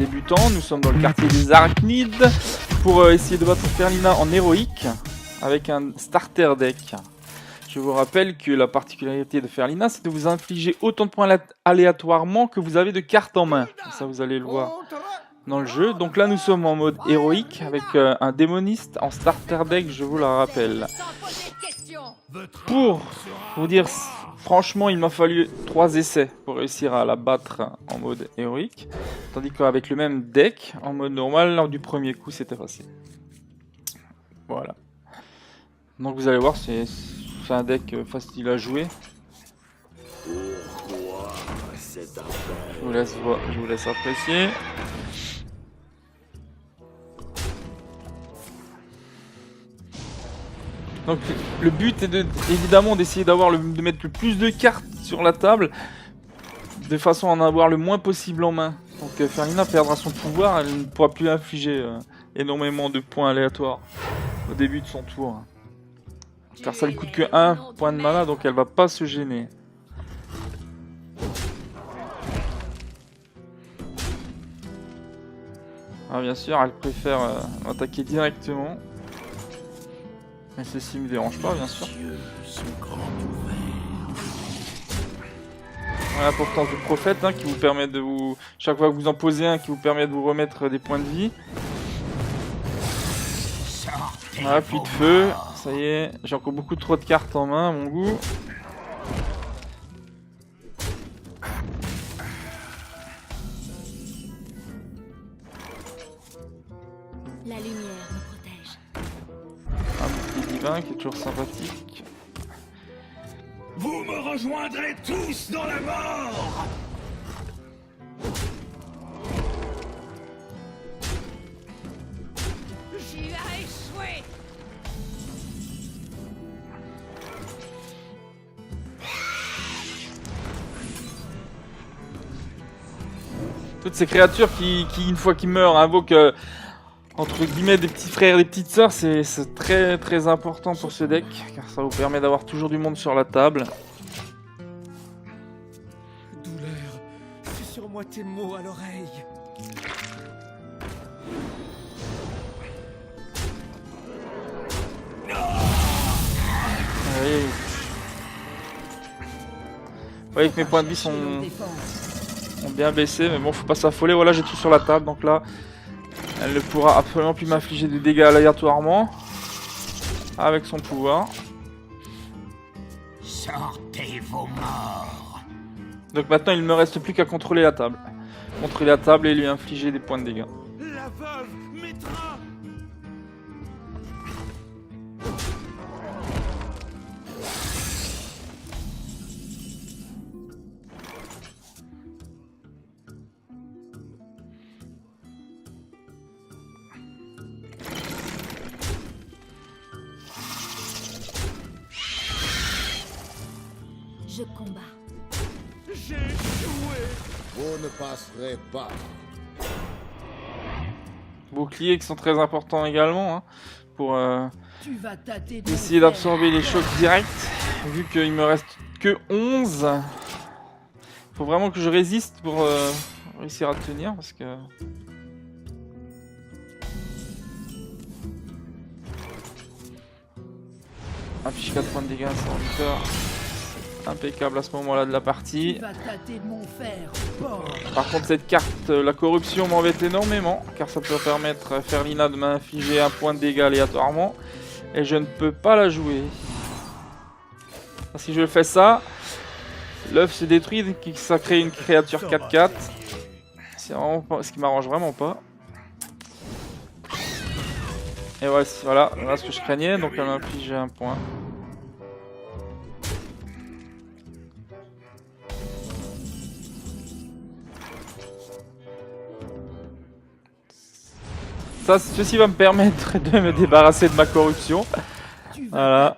débutant. Nous sommes dans le quartier des Arachnides pour essayer de battre Ferlina en héroïque avec un starter deck. Je vous rappelle que la particularité de Ferlina, c'est de vous infliger autant de points aléatoirement que vous avez de cartes en main. Ça, vous allez le voir dans le jeu. Donc là, nous sommes en mode héroïque avec un démoniste en starter deck, je vous le rappelle. Pour vous dire, franchement, il m'a fallu 3 essais pour réussir à la battre en mode héroïque. Tandis qu'avec le même deck, en mode normal, lors du premier coup, c'était facile. Voilà. Donc vous allez voir, c'est un deck facile à jouer. Je vous laisse apprécier. Donc le but est évidemment d'essayer de mettre le plus de cartes sur la table, de façon à en avoir le moins possible en main. Donc Ferlina perdra son pouvoir, elle ne pourra plus infliger énormément de points aléatoires au début de son tour. Car ça lui coûte que 1 point de mana, donc elle va pas se gêner. Ah, bien sûr, elle préfère attaquer directement. Mais ceci me dérange pas, bien sûr. Voilà, pourtant du prophète qui vous permet de vous... Chaque fois que vous en posez un, qui vous permet de vous remettre des points de vie. Voilà, puis de feu. Ça y est, j'ai encore beaucoup trop de cartes en main à mon goût. La lumière me protège. Un bouclier divin qui est toujours sympathique. Vous me rejoindrez tous dans la mort. J'y ai échoué. Toutes ces créatures qui une fois qu'ils meurent, invoquent entre guillemets des petits frères et des petites sœurs, c'est très très important pour ce deck, car ça vous permet d'avoir toujours du monde sur la table. Douleur, susurre-moi tes mots à l'oreille. Oui. Vous voyez que mes points de vie sont bien baissés, mais bon, faut pas s'affoler. Voilà, j'ai tout sur la table, donc là, elle ne pourra absolument plus m'infliger des dégâts aléatoirement avec son pouvoir. Sortez vos morts. Donc maintenant, il ne me reste plus qu'à contrôler la table. Contrôler la table et lui infliger des points de dégâts. La veuve mettra. Je combats. J'ai joué. Vous ne passerez pas. Boucliers qui sont très importants également pour Tu vas tâter de essayer d'absorber les chocs directs. Vu qu'il me reste que 11, faut vraiment que je résiste pour réussir à tenir parce que... Affiche 4 points de dégâts, c'est encore impeccable à ce moment-là de la partie. Par contre, cette carte, la corruption, m'embête énormément, car ça peut permettre à Ferlina de m'infliger un point de dégâts aléatoirement, et je ne peux pas la jouer. Si je fais ça, l'œuf se détruit, ça crée une créature 4-4. C'est vraiment pas, ce qui m'arrange vraiment pas. Et voilà, voilà ce que je craignais, donc elle m'a infligé un point. Ça, ceci va me permettre de me débarrasser de ma corruption. Voilà.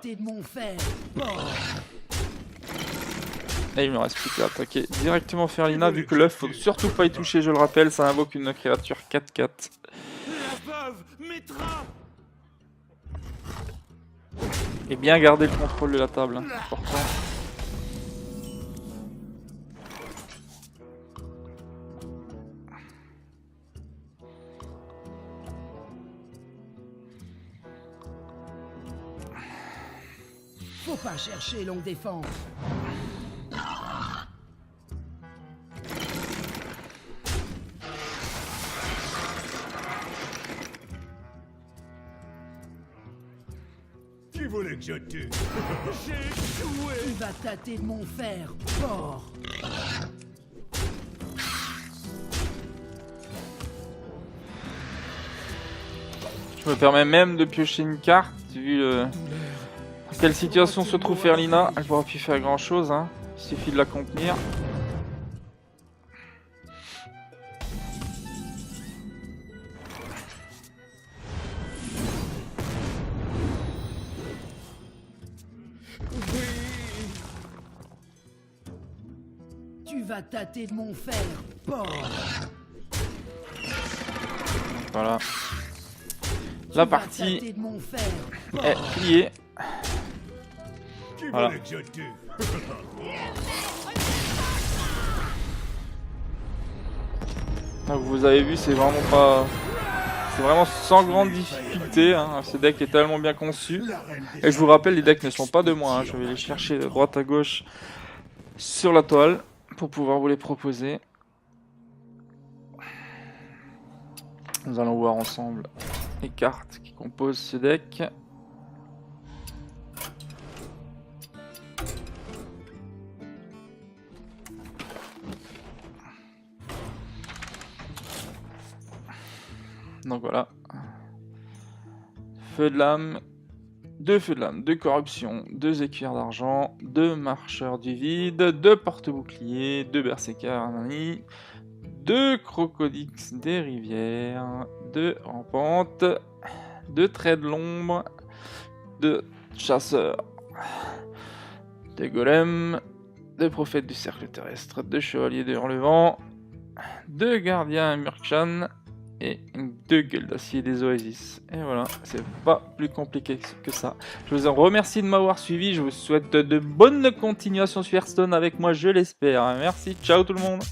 Et il me reste plus qu'à attaquer directement Ferlina, vu que l'œuf, faut surtout pas y toucher, je le rappelle, ça invoque une créature 4-4. La veuve mettra. Et bien garder le contrôle de la table, important. Faut pas chercher longue défense. Qui voulait que je tue? J'ai échoué. Tu vas tâter de mon fer fort. Je me permets même de piocher une carte, vu dans quelle situation se trouve Ferlina. Elle pourra plus faire grand chose, hein. Il suffit de la contenir. Tu vas tâter de mon fer fort. Voilà. Tu La vas partie tâter de mon fer est fort. pliée. Qui Voilà. voulait que je tue? Donc vous avez vu, c'est vraiment pas... C'est vraiment sans grande difficulté, hein. Ce deck est tellement bien conçu. Et je vous rappelle, les decks ne sont pas de moi, hein. Je vais les chercher de droite à gauche sur la toile pour pouvoir vous les proposer. Nous allons voir ensemble les cartes qui composent ce deck. Donc voilà. Feu de lame, 2 feux de lame, 2 corruption, 2 écuyers d'argent, 2 marcheurs du vide, 2 porte-boucliers, 2 berserkers Anani, 2 crocodix des rivières, 2 rampantes, 2 traits de l'ombre, 2 chasseurs, 2 golems, 2 prophètes du cercle terrestre, 2 chevaliers de Hurlevent, 2 gardiens Murkshan, et 2 gueules d'acier des Oasis. Et voilà, c'est pas plus compliqué que ça. Je vous en remercie de m'avoir suivi. Je vous souhaite de bonnes continuations sur Hearthstone avec moi, je l'espère. Merci, ciao tout le monde.